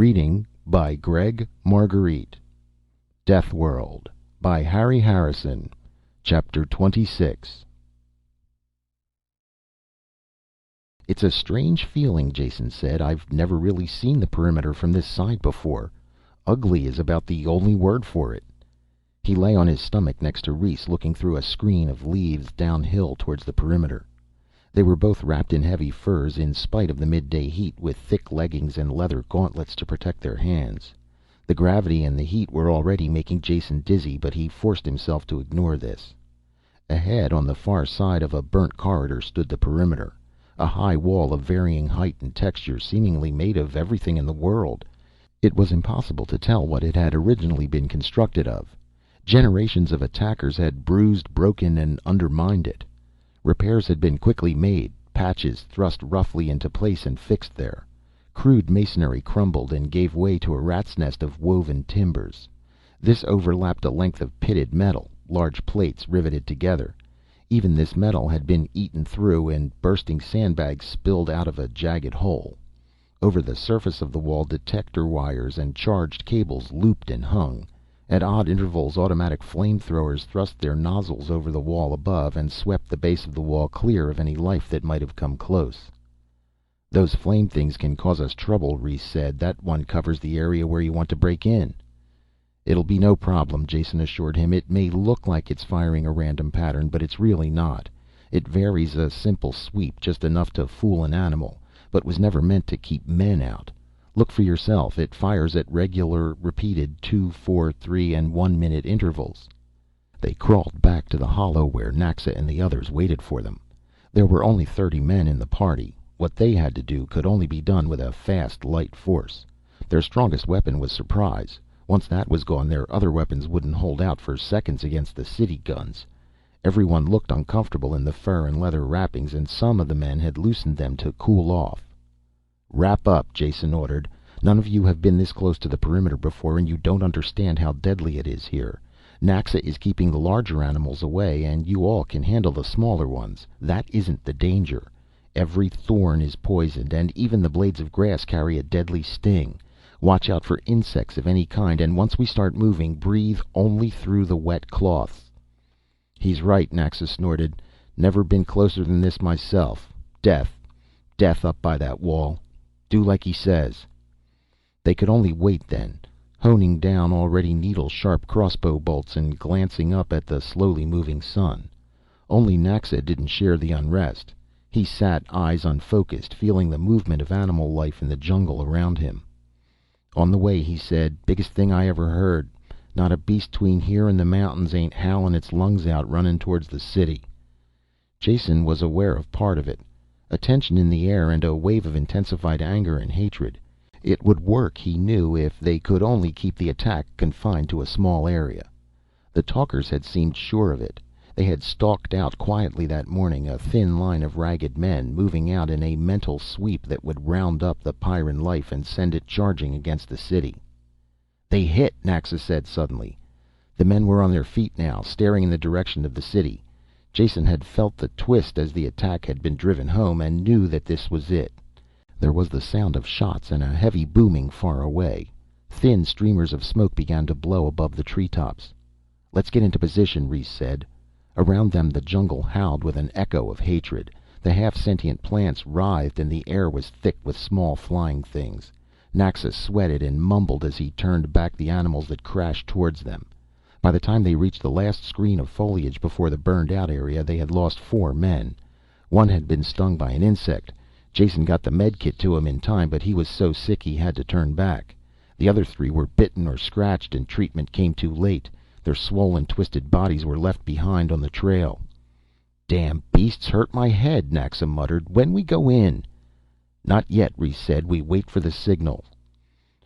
Reading by Gregg Margarite. Deathworld by Harry Harrison. Chapter 26. "It's a strange feeling," Jason said. "I've never really seen the perimeter from this side before. Ugly is about the only word for it." He lay on his stomach next to Rhys, looking through a screen of leaves downhill towards the perimeter. They were both wrapped in heavy furs in spite of the midday heat, with thick leggings and leather gauntlets to protect their hands. The gravity and the heat were already making Jason dizzy, but he forced himself to ignore this. Ahead, on the far side of a burnt corridor, stood the perimeter. A high wall of varying height and texture, seemingly made of everything in the world. It was impossible to tell what it had originally been constructed of. Generations of attackers had bruised, broken, and undermined it. Repairs had been quickly made, patches thrust roughly into place and fixed there. Crude masonry crumbled and gave way to a rat's nest of woven timbers. This overlapped a length of pitted metal, large plates riveted together. Even this metal had been eaten through, and bursting sandbags spilled out of a jagged hole. Over the surface of the wall, detector wires and charged cables looped and hung. At odd intervals, automatic flamethrowers thrust their nozzles over the wall above and swept the base of the wall clear of any life that might have come close. "Those flame things can cause us trouble," Rhys said. "That one covers the area where you want to break in." "It'll be no problem," Jason assured him. "It may look like it's firing a random pattern, but it's really not. It varies a simple sweep, just enough to fool an animal, but was never meant to keep men out. Look for yourself. It fires at regular, repeated 2, 4, 3, and 1 minute intervals." They crawled back to the hollow where Naxa and the others waited for them. There were only 30 men in the party. What they had to do could only be done with a fast, light force. Their strongest weapon was surprise. Once that was gone, their other weapons wouldn't hold out for seconds against the city guns. Everyone looked uncomfortable in the fur and leather wrappings, and some of the men had loosened them to cool off. "Wrap up," Jason ordered. "None of you have been this close to the perimeter before, and you don't understand how deadly it is here. Naxa is keeping the larger animals away, and you all can handle the smaller ones. That isn't the danger. Every thorn is poisoned, and even the blades of grass carry a deadly sting. Watch out for insects of any kind, and once we start moving, breathe only through the wet cloths." "He's right," Naxa snorted. "Never been closer than this myself. Death. Death up by that wall. Do like he says." They could only wait then, honing down already needle-sharp crossbow bolts and glancing up at the slowly moving sun. Only Naxa didn't share the unrest. He sat, eyes unfocused, feeling the movement of animal life in the jungle around him. "On the way," he said. "Biggest thing I ever heard. Not a beast between here and the mountains ain't howling its lungs out running towards the city." Jason was aware of part of it. A tension in the air and a wave of intensified anger and hatred. It would work, he knew, if they could only keep the attack confined to a small area. The talkers had seemed sure of it. They had stalked out quietly that morning, a thin line of ragged men, moving out in a mental sweep that would round up the Pyrran life and send it charging against the city. "They hit," Naxa said suddenly. The men were on their feet now, staring in the direction of the city. Jason had felt the twist as the attack had been driven home, and knew that this was it. There was the sound of shots and a heavy booming far away. Thin streamers of smoke began to blow above the treetops. "Let's get into position," Rhys said. Around them the jungle howled with an echo of hatred. The half-sentient plants writhed and the air was thick with small flying things. Naxa sweated and mumbled as he turned back the animals that crashed towards them. By the time they reached the last screen of foliage before the burned out area, they had lost 4 men. One had been stung by an insect. Jason got the med kit to him in time, but he was so sick he had to turn back. The other 3 were bitten or scratched, and treatment came too late. Their swollen, twisted bodies were left behind on the trail. "Damn beasts hurt my head," Naxa muttered. "When we go in?" "Not yet," Rhys said. "We wait for the signal."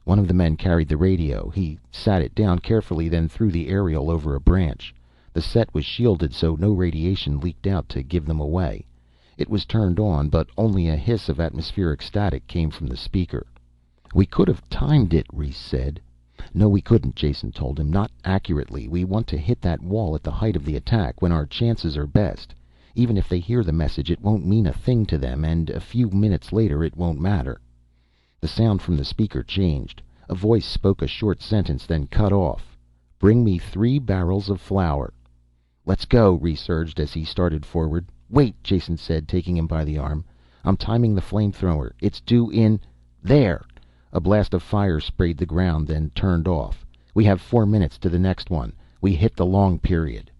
One of the men carried the radio. He sat it down carefully, then threw the aerial over a branch. The set was shielded so no radiation leaked out to give them away. It was turned on, but only a hiss of atmospheric static came from the speaker. "We could have timed it," Rhys said. "No, we couldn't," Jason told him. "Not accurately. We want to hit that wall at the height of the attack, when our chances are best. Even if they hear the message, it won't mean a thing to them, and a few minutes later it won't matter." The sound from the speaker changed. A voice spoke a short sentence, then cut off. "Bring me 3 barrels of flour." "Let's go," Rhys urged as he started forward. "Wait," Jason said, taking him by the arm. "I'm timing the flamethrower. It's due in there." A blast of fire sprayed the ground, then turned off. "We have 4 minutes to the next one. We hit the long period."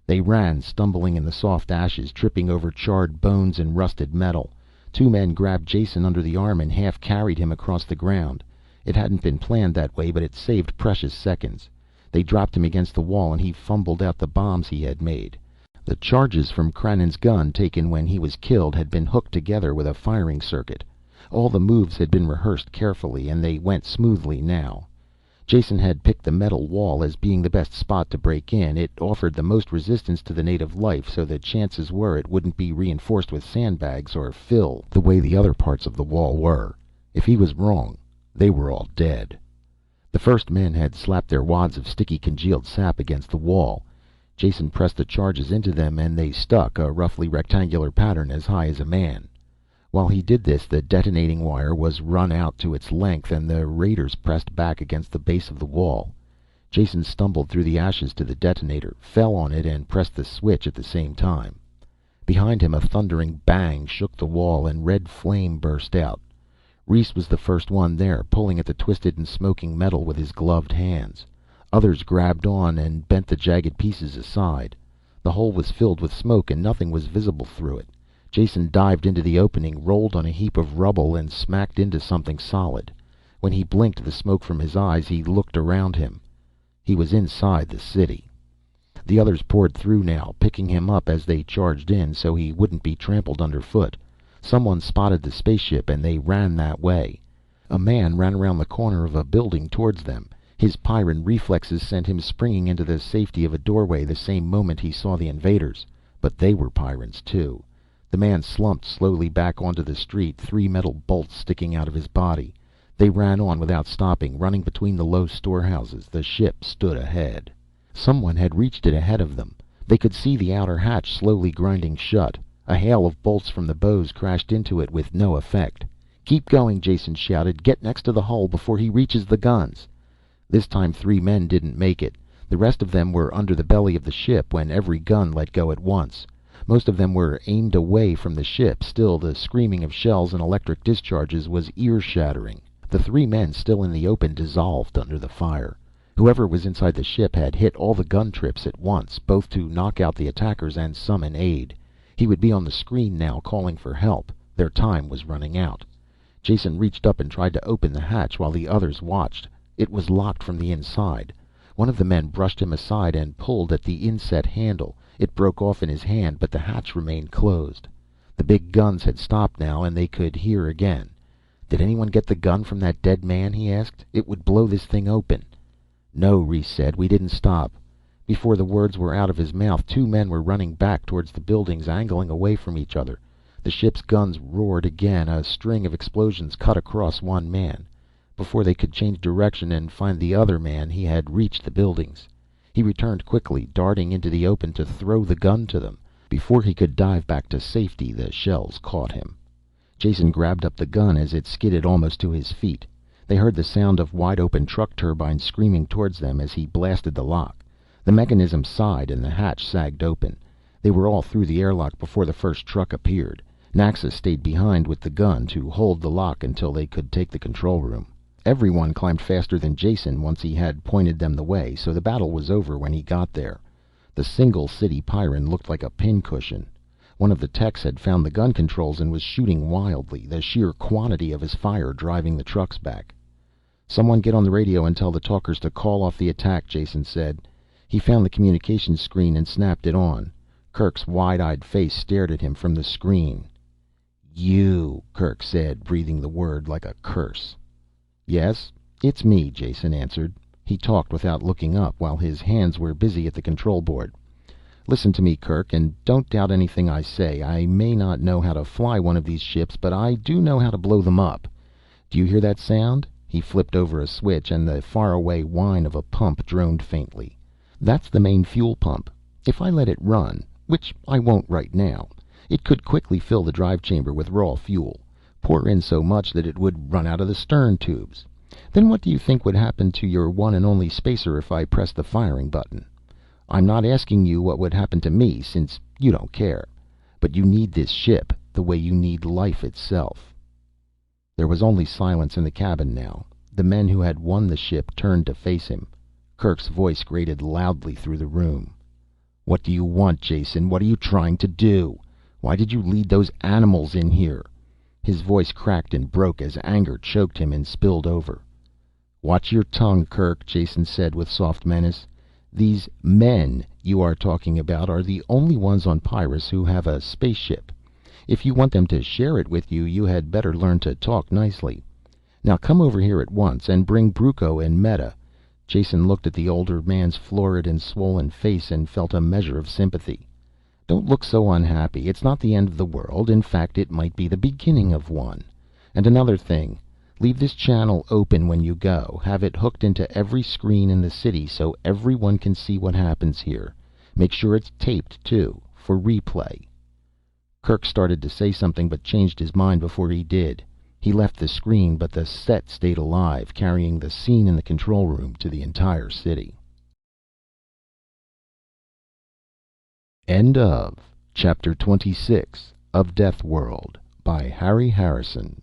They ran, stumbling in the soft ashes, tripping over charred bones and rusted metal. 2 men grabbed Jason under the arm and half carried him across the ground. It hadn't been planned that way, but it saved precious seconds. They dropped him against the wall and he fumbled out the bombs he had made. The charges from Crannon's gun, taken when he was killed, had been hooked together with a firing circuit. All the moves had been rehearsed carefully, and they went smoothly now. Jason had picked the metal wall as being the best spot to break in. It offered the most resistance to the native life, so the chances were it wouldn't be reinforced with sandbags or fill the way the other parts of the wall were. If he was wrong, they were all dead. The first men had slapped their wads of sticky congealed sap against the wall. Jason pressed the charges into them and they stuck, a roughly rectangular pattern as high as a man. While he did this, the detonating wire was run out to its length and the raiders pressed back against the base of the wall. Jason stumbled through the ashes to the detonator, fell on it, and pressed the switch at the same time. Behind him a thundering bang shook the wall and red flame burst out. Rhys was the first one there, pulling at the twisted and smoking metal with his gloved hands. Others grabbed on and bent the jagged pieces aside. The hole was filled with smoke and nothing was visible through it. Jason dived into the opening, rolled on a heap of rubble, and smacked into something solid. When he blinked the smoke from his eyes, he looked around him. He was inside the city. The others poured through now, picking him up as they charged in so he wouldn't be trampled underfoot. Someone spotted the spaceship and they ran that way. A man ran around the corner of a building towards them. His Pyrran reflexes sent him springing into the safety of a doorway the same moment he saw the invaders. But they were Pyrrans too. The man slumped slowly back onto the street, 3 metal bolts sticking out of his body. They ran on without stopping, running between the low storehouses. The ship stood ahead. Someone had reached it ahead of them. They could see the outer hatch slowly grinding shut. A hail of bolts from the bows crashed into it with no effect. "Keep going," Jason shouted. "Get next to the hull before he reaches the guns." This time 3 men didn't make it. The rest of them were under the belly of the ship when every gun let go at once. Most of them were aimed away from the ship. Still, the screaming of shells and electric discharges was ear-shattering. The 3 men still in the open dissolved under the fire. Whoever was inside the ship had hit all the gun trips at once, both to knock out the attackers and summon aid. He would be on the screen now, calling for help. Their time was running out. Jason reached up and tried to open the hatch while the others watched. It was locked from the inside. One of the men brushed him aside and pulled at the inset handle. It broke off in his hand, but the hatch remained closed. The big guns had stopped now and they could hear again. "Did anyone get the gun from that dead man?" he asked. "It would blow this thing open." "No," Rhys said. "We didn't stop." Before the words were out of his mouth, 2 men were running back towards the buildings, angling away from each other. The ship's guns roared again. A string of explosions cut across one man. Before they could change direction and find the other man, he had reached the buildings. He returned quickly, darting into the open to throw the gun to them. Before he could dive back to safety, the shells caught him. Jason grabbed up the gun as it skidded almost to his feet. They heard the sound of wide-open truck turbines screaming towards them as he blasted the lock. The mechanism sighed and the hatch sagged open. They were all through the airlock before the first truck appeared. Naxa stayed behind with the gun to hold the lock until they could take the control room. Everyone climbed faster than Jason once he had pointed them the way, so the battle was over when he got there. The single city Pyrran looked like a pincushion. One of the techs had found the gun controls and was shooting wildly, the sheer quantity of his fire driving the trucks back. "Someone get on the radio and tell the talkers to call off the attack," Jason said. He found the communications screen and snapped it on. Kirk's wide-eyed face stared at him from the screen. "You," Kirk said, breathing the word like a curse. "Yes, it's me," Jason answered. He talked without looking up, while his hands were busy at the control board. "Listen to me, Kirk, and don't doubt anything I say. I may not know how to fly one of these ships, but I do know how to blow them up. Do you hear that sound?" He flipped over a switch, and the faraway whine of a pump droned faintly. "That's the main fuel pump. If I let it run, which I won't right now, it could quickly fill the drive chamber with raw fuel. Pour in so much that it would run out of the stern tubes. Then what do you think would happen to your one and only spacer if I pressed the firing button? I'm not asking you what would happen to me, since you don't care. But you need this ship the way you need life itself." There was only silence in the cabin now. The men who had won the ship turned to face him. Kerk's voice grated loudly through the room. "What do you want, Jason? What are you trying to do? Why did you lead those animals in here?" His voice cracked and broke as anger choked him and spilled over. "Watch your tongue, Kerk," Jason said with soft menace. "These men you are talking about are the only ones on Pyrrus who have a spaceship. If you want them to share it with you, you had better learn to talk nicely. Now come over here at once, and bring Brucco and Meta." Jason looked at the older man's florid and swollen face and felt a measure of sympathy. "Don't look so unhappy. It's not the end of the world. In fact, it might be the beginning of one. And another thing. Leave this channel open when you go. Have it hooked into every screen in the city so everyone can see what happens here. Make sure it's taped, too, for replay." Kerk started to say something, but changed his mind before he did. He left the screen, but the set stayed alive, carrying the scene in the control room to the entire city. End of Chapter 26 of Deathworld by Harry Harrison.